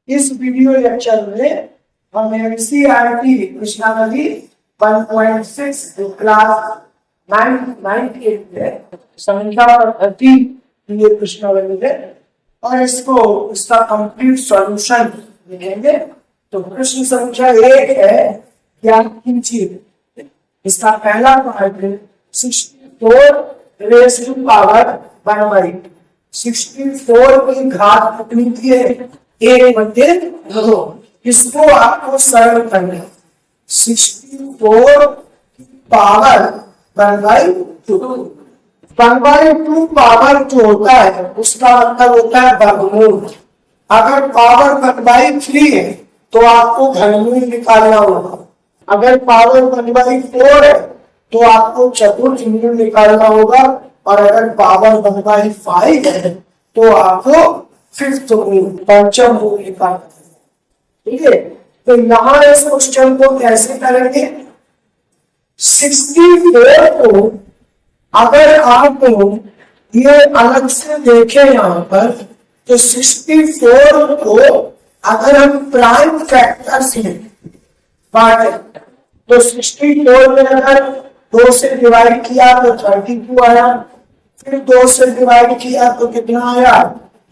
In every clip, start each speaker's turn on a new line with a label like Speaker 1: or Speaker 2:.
Speaker 1: इस video lecture में हम एनसीईआरटी कृष्णावली 1.6 जो क्लास 9 के लिए संख्या पद्धति ये कृष्णावली है और इसका कंप्लीट सॉल्यूशन लिखेंगे। तो प्रश्न संख्या 1 है ज्ञात कीजिए। इसका पहला पार्ट है 64 रेज़ टू पावर 1/2। 64 की घात कितनी की है? 1/2। इसको आपको सरल करना है। 64 पावर 1/2। 1/2 पावर जो होता है उसका मतलब होता है वर्गमूल। अगर पावर 1/3 है तो आपको घनमूल निकालना होगा। अगर पावर 1/4 है तो आपको चतुर्थमूल निकालना होगा और अगर पावर 1/5 है तो आपको फिफ्थ मूल पंचम मूल निकालना है। ठीक है, तो यहां इस क्वेश्चन को कैसे करेंगे? 64 को अगर आप ये अलग से देखें यहाँ पर तो 64 को अगर हम प्राइम फैक्टर से बांटे तो 64 में अगर 2 से डिवाइड किया तो 32 आया, फिर 2 से डिवाइड किया तो कितना आया?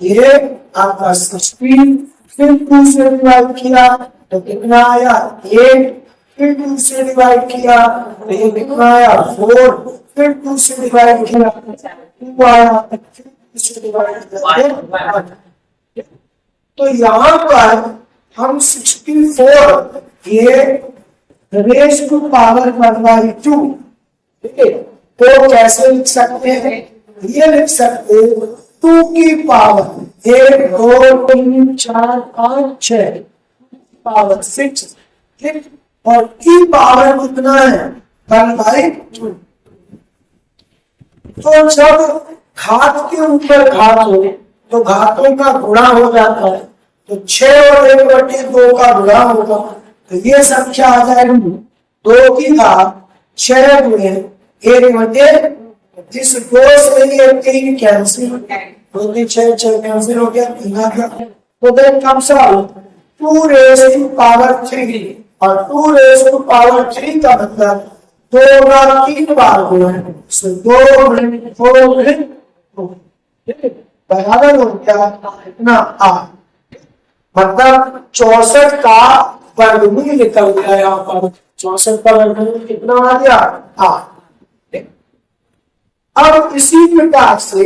Speaker 1: ये आपका 16, फिर 2 से डिवाइड किया तो कितना आया? 8, फिर 2 से डिवाइड किया तो ये कितना आया? 4, फिर 2 से डिवाइड किया 2 आया, फिर 2 से डिवाइड किया। तो यहाँ पर हम 64 ये रेज़ टू पावर 1/2, ठीक है, तो कैसे लिख सकते हैं? ये लिख सकते हैं 2 की पावर 1 2 3 4 5 6 पावर 6, ठीक, और की पावर कितना है? 1/2। तो जब घात के ऊपर घात हो तो घातों का गुणा हो जाता है, तो 6 और 1/2 का गुणा होगा तो ये संख्या आ जाएगी 2 की घात 6 गुणे 1/2। इस 2 से ये 3 कैंसिल, 2 की 6 कैंसिल हो गया, 3 आ गया। तो then comes out 2 raise to power 3 और 2 रेज़ टू पावर 3 का मतलब 2 का 3 बार गुणा है, सो 2 गुणे 4 गुणे 2, बराबर हो गया इतना 8। मतलब 64 का वर्गमूल निकल गया। यहाँ पर 64 का वर्गमूल कितना आ गया? 8। अब इसी प्रकार से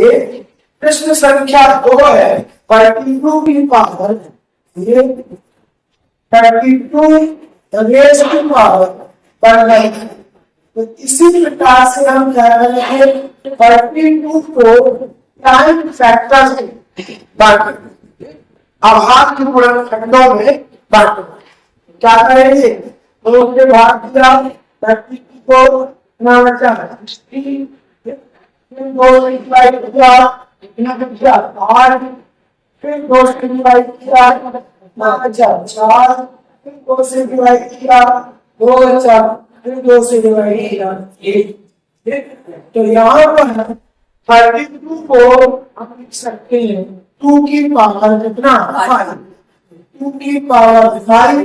Speaker 1: प्रश्न संख्या 2 है 32 की पावर, ये 32 रेज़ टू पावर 1/2। तो इसी प्रकार से हम क्या करेंगे? 32 को प्राइम फैक्टर से बांटेंगे, आभार के गुणनखंडों में बांटेंगे। क्या करेंगे? 2 से भाग दिया 32 को ना बचा 60, फिर 2 से डिवाइड किया इतना बचा 8, फिर 2 से डिवाइड किया ना बचा 4, फिर 2 से डिवाइड किया 2 बचा, फिर 2 से डिवाइड किया 1। तो यहाँ पर 32 को हम लिख सकते हैं 2 की पावर कितना? 5। 2 की पावर 5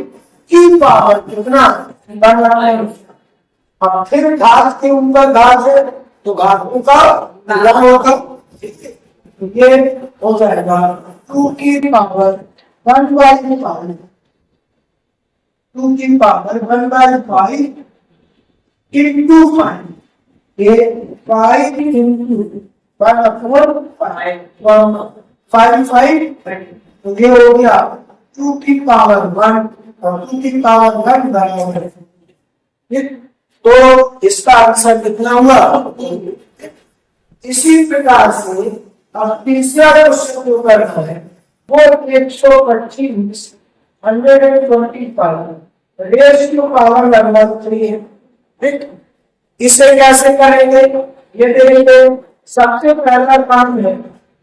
Speaker 1: की पावर कितना? 1/2। अब फिर घात के ऊपर घात है तो घातों का गुणा होगा, ये हो जाएगा 2 की पावर 1/5, 2 की पावर 1/5 into 5, ये 5 into 1/4 5 तो ये हो गया 2 की पावर 1 और 2 की पावर 1 बराबर है। तो इसका आंसर कितना हुआ? इसी प्रकार से अब तीसरा क्वेश्चन जो करना है वो 125 125 रेज़ टू पावर 1/3 है, ठीक। इसे कैसे करेंगे? ये देखिए, सबसे पहला काम है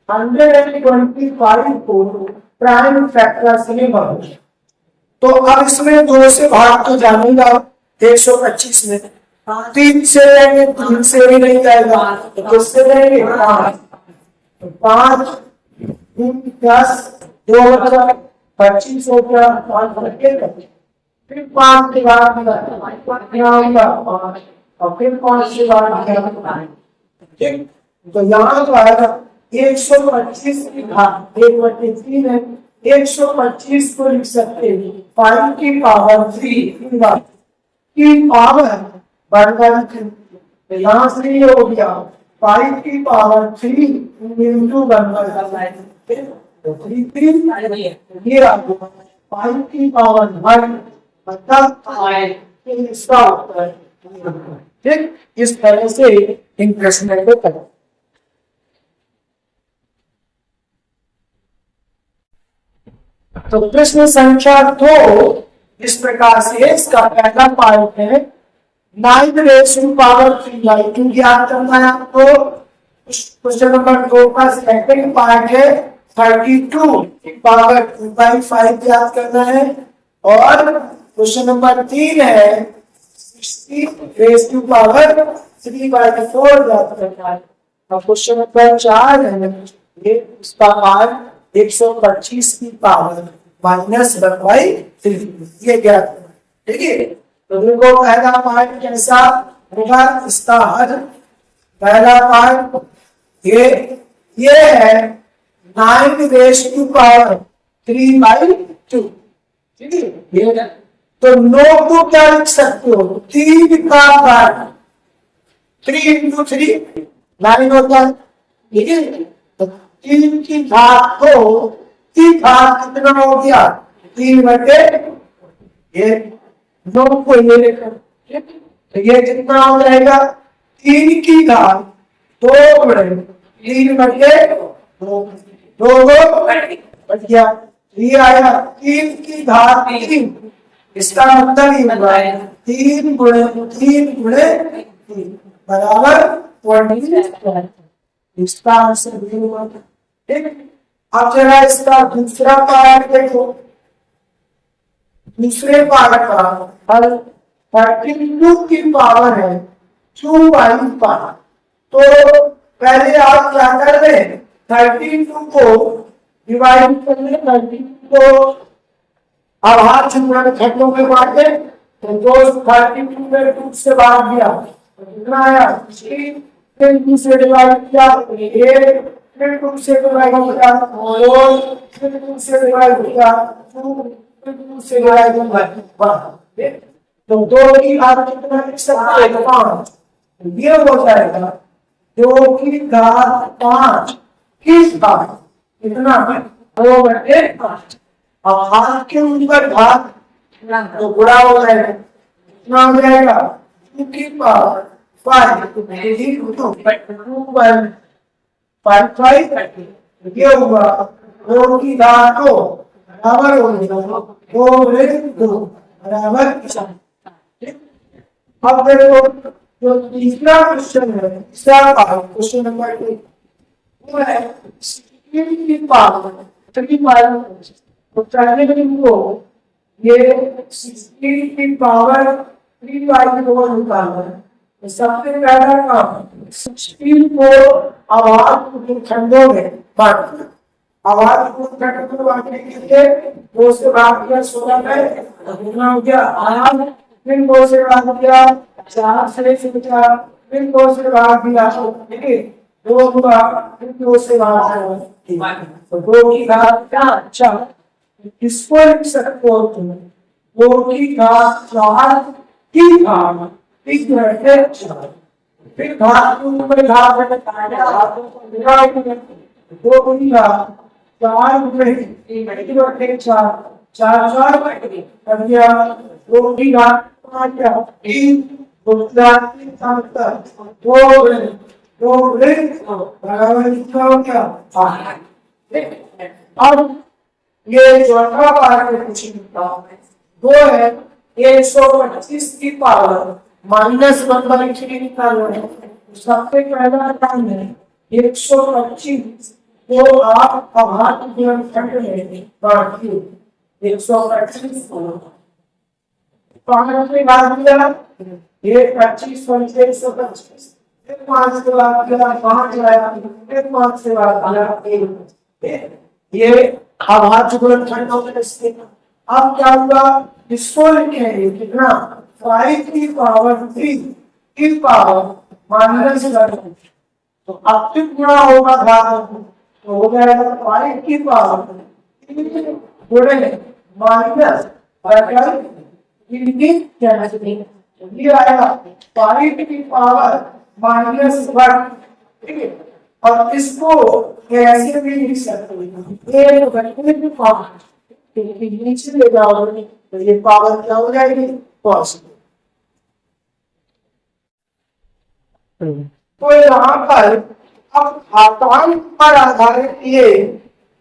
Speaker 1: 125 को प्राइम फैक्टर से भागें। तो अब इसमें 2 से भाग तो जानेगा 125 में, 3 से लेंगे 3 से भी नहीं जाएगा तो किससे लेंगे? 5 5 10 2 25 हो गया, 5 करके फिर 5 के बाद यहाँ होगा और फिर 5 के बाद ठीक। तो यहाँ जो आएगा 125 की घात 1/3 है, 125 को लिख सकते हैं 5 की पावर 3 की पावर बढ़कर 3, यहाँ से ये हो गया 5 की पावर 3 इंटू बढ़कर 3 ये आ गया 5 की पावर 1 मतलब इसका उत्तर ठीक। इस तरह से इन प्रश्नों को करें। तो प्रश्न संख्या 2 इस प्रकार से, इसका पहला पार्ट है 9 रेज़ टू पावर 3/2 ज्ञात करना है आपको। क्वेश्चन नंबर 2 का सेकंड पार्ट है 32 पावर 2/5 ज्ञात करना है, और क्वेश्चन नंबर 3 है 60 रेज़ टू पावर 3/4 ज्ञात करना है। और क्वेश्चन नंबर 4 है ये उसका पार्ट 125 की पावर -1/3 ये ज्ञात करना, ठीक है। तो देखो पहला पार्ट कैसा होगा, इसका हल पहला पार्ट ये है 9 रेज़ टू पावर 3/2, ठीक है। तो 9 को क्या लिख सकते हो, 3 का घात 3 × 3 9 होता है, ठीक है। तो 3 की घात को 3 घात कितना हो गया 3/, ये 9 को ये लेकर, तो ये कितना हो जाएगा 3 की घात 2 × 3/2 बच गया। ये आया 3 की घात 3, इसका मतलब ये होगा 3 × 3 बराबर 20। इसका आंसर भी हुआ, ठीक। अब जरा इसका दूसरा पार्ट देखो, दूसरे पार्ट का हल 32 की पावर है 2/5। तो पहले आप क्या कर रहे हैं, 32 को डिवाइड कर ले, 32 को अब हाथ छुड़ाने खंडों में बांटे, तो जो 32 में 2 से भाग दिया कितना आया 3, फिर 2 से डिवाइड किया 1, फिर 2 से डिवाइड किया 2, फिर 2 से डिवाइड किया 2, फिर 2 से डिवाइड किया 1। तो 2 की घात कितना लिख सकते हैं 5, ये हो जाएगा 2 की घात 5 की घात कितना 2/5। अब हाथ के ऊपर घात तो गुणा हो जाएगा, कितना हो जाएगा 2 की पावर 5 ये हुआ 2 की घात 2 बराबर हो गया 2/2 बराबर 4। अब देखो जो तीसरा क्वेश्चन है, तीसरा क्वेश्चन नंबर 2 वो है 16 की पावर 3/, तो पहले को ये 16 की पावर 3/4 निकालना है। तो सबसे पहला काम 16 को आवाज के खंडों में बांटना, आवाज को खंडों में बांटने के लिए 2 से भाग दिया 16 में कितना हो गया 8, फिर 2 से भाग दिया 4 से 4, फिर 2 से भाग दिया, ठीक है 2 हुआ, फिर 2 से भाग दिया, तो 2 की घात 4, इसको लिख सकते हो तुम 2 की घात 4 की घात 3/4, फिर घात के ऊपर घात घटाया हाथों को डिवाइड कर 2 की घात 4 × 4 4 कर दिया 2 की घात 5 3 2 बराबर कितना हो गया 5। अब ये चौथा पार्ट में कुछ वो है 125 की पावर -1/3 निकालना है। सबसे पहला काम है 125 को आप आधार खंड में बांटिए 125 को 5 से भाग दिया, ये 25 से 125, फिर 5 से भाग दिया 5 आया, फिर 5 से भाग दिया 1, ये अब हाथ जुगल ठंडा होकर इसके अब क्या हुआ, इसको लिखेंगे कितना, 5 की पावर 3 की पावर माइनस 11। तो अब तक गुणा होगा धारा तो हो जाएगा 5 की पावर गुणे माइनस 11 ये आएगा 5 की पावर -1। ठीक है, और इसको ऐसे भी लिख सकते हैं, एक घंटे की पावर नीचे ले जाओगे तो ये पावर क्या हो जाएगी, पॉजिटिव। तो यहाँ पर अब घातांक पर आधारित ये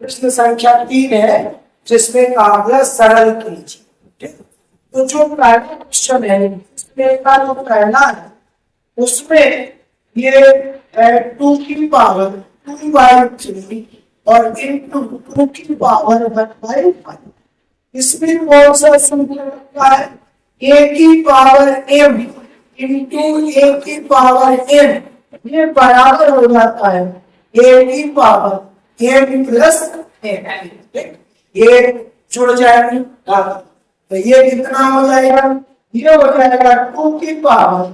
Speaker 1: प्रश्न संख्या 3 है जिसमें कागज सरल कीजिए। तो जो पहला क्वेश्चन है इसमें का जो पहला है उसमें ये है 2 की पावर 2/3 और इंटू 2 की पावर 1/5। इसमें कौन सा संख्या लगता है, a की पावर m इंटू a की पावर n, ये बराबर हो जाता है a की पावर m प्लस n। ये जुड़ जाएगा तो ये कितना हो जाएगा, ये हो जाएगा 2 की पावर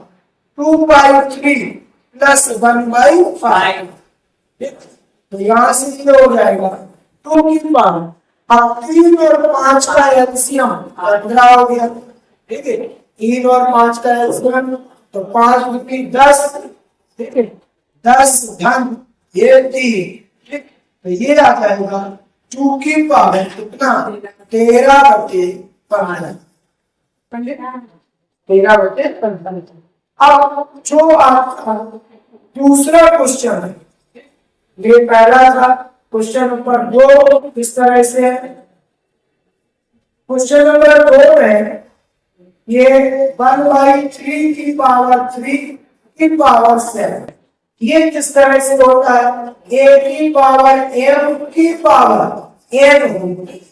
Speaker 1: 2/3 प्लस 1/5। तो यहाँ से ये हो जाएगा 2 की पावर, अब 3 और 5 का एलसीएम 15 हो गया। ठीक है, 3 और 5 का एलसीएम तो 5 दूनी 10। ठीक है, 10 धन ये 3। ठीक, तो ये आ जाएगा 2 की पावर कितना, 13/15। 13/15। अब जो आपका दूसरा क्वेश्चन है, ये पहला था क्वेश्चन नंबर 2 इस तरह से है। क्वेश्चन नंबर 2 में ये 1/3 की पावर 3 की पावर 7, ये किस तरह से होता है, a की पावर m की पावर n,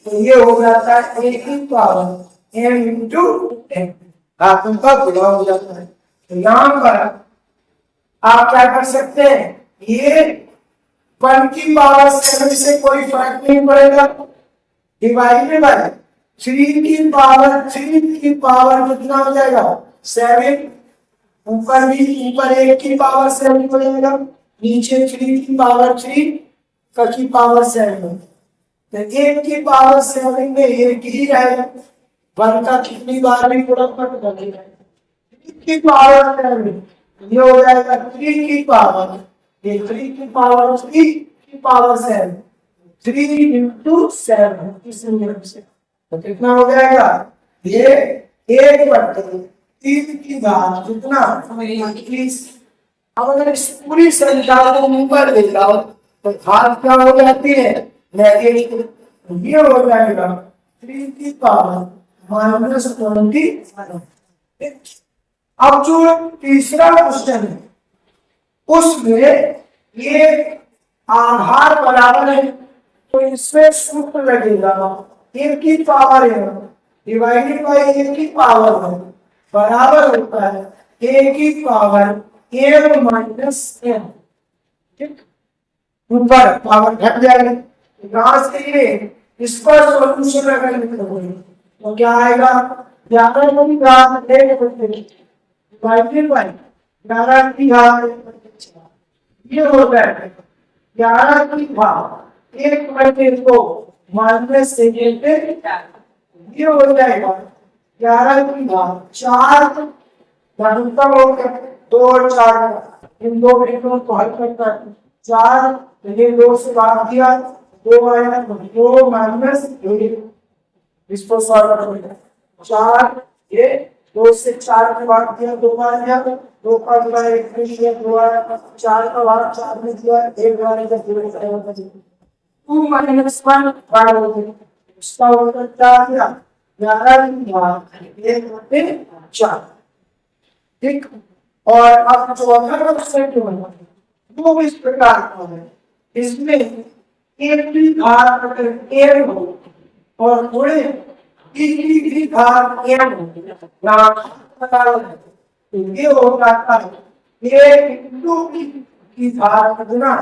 Speaker 1: तो ये हो जाता है a की पावर m इंटू n, घातों का गुणा हो जाता है। तो यहाँ पर आप क्या कर सकते हैं, ये 1 की पावर 7 से कोई फर्क नहीं पड़ेगा, डिवाइडेड बाय 3 की पावर 3 की पावर कितना हो जाएगा 7, ऊपर भी ऊपर 1 की पावर 7 हो जाएगा, नीचे 3 की पावर 3 का की पावर 7। तो 1 की पावर 7 में 1 ही रहेगा, 1 का कितनी बार भी गुणनफल बदलेगा, 3 की पावर 7 ये हो जाएगा 3 की पावर, ये 3 की पावर 3 की पावर 7, 3 इंटू 7 इस नियम से तो कितना हो जाएगा, ये 1/3 की घात कितना 21। अब अगर इस पूरी संख्या को ऊपर ले जाओ तो घात क्या हो जाती है, नेगेटिव। ये हो जाएगा 3 की पावर -20। अब जो तीसरा क्वेश्चन है उसमें ये आधार बराबर है तो इसमें सूत्र लगेगा a की power m divided by a की पावर m बराबर होता है a की पावर m माइनस n। ठीक, ऊपर पावर घट जाएगा, यहाँ से ये इसका सॉल्यूशन अगर निकालोगे तो क्या आएगा, 11 की घात डिवाइडेड बाय 11 की घात, ये हो जाएगा 11 की घात 1/2 माइनस सेकेंड पे, ये हो जाएगा 11 की घात 4 घंटा हो गया 2 और 4 इन दो बिंदुओं को हल करता है 4, ये 2 से भाग दिया 2 आया 2 माइनस 1, इसको सॉल्व करेंगे 4, ये 2 से 4 के भाग दिया 2 आ गया, 2 का गुणा 1 में दिया 2 आया, 4 का भाग 4 में दिया 1 आने का 0 आएगा 2 माइनस 1 बार हो गया, इसका उत्तर क्या आ गया 11 की घात 1/4। ठीक, और अब जो अगला क्वेश्चन है वो इस प्रकार का है, इसमें 1 की घात अगर m हो और थोड़े की घात m हो, ये हो जाता है 1 की घात गुना।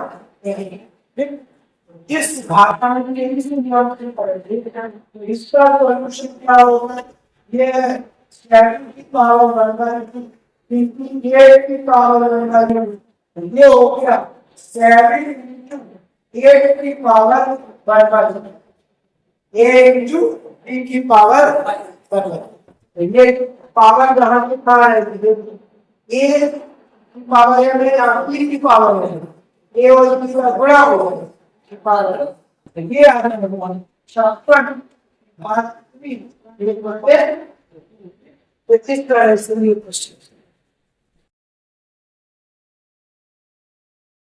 Speaker 1: ठीक, इस घाटा में किसी नियम से पड़ेगी, इसका सॉल्यूशन क्या होगा? ये स्टैटिक की पावर बनता है कि ये की पावर बनता है, ये हो गया 7 into 8 की पावर बनता है, a into d की पावर बनता है। ये पावर जहाँ पे था है a की पावर है मेरे यहाँ b की पावर है, a और b का गुणा होगा ये आता है भगवान शास्त्र बात भी एक बात है। इस तरह से ये क्वेश्चन